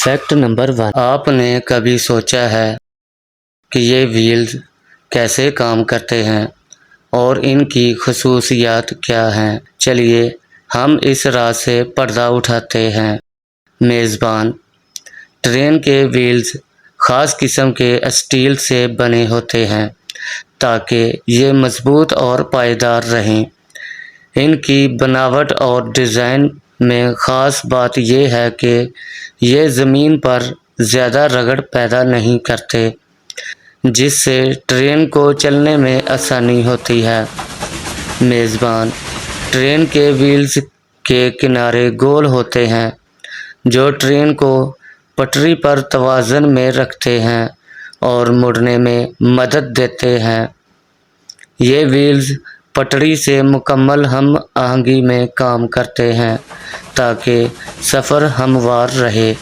Fact number 1، آپ نے کبھی سوچا ہے کہ یہ ویلز کیسے کام کرتے ہیں اور ان کی خصوصیات کیا ہیں؟ چلیے ہم اس راز سے پردہ اٹھاتے ہیں۔ میزبان: ٹرین کے ویلز خاص قسم کے اسٹیل سے بنے ہوتے ہیں تاکہ یہ مضبوط اور پائیدار رہیں۔ ان کی بناوٹ اور ڈیزائن میں خاص بات یہ ہے کہ یہ زمین پر زیادہ رگڑ پیدا نہیں کرتے، جس سے ٹرین کو چلنے میں آسانی ہوتی ہے۔ میزبان: ٹرین کے ویلز کے کنارے گول ہوتے ہیں جو ٹرین کو پٹری پر توازن میں رکھتے ہیں اور مڑنے میں مدد دیتے ہیں۔ یہ ویلز پٹری سے مکمل ہم آہنگی میں کام کرتے ہیں تاکہ سفر ہموار رہے۔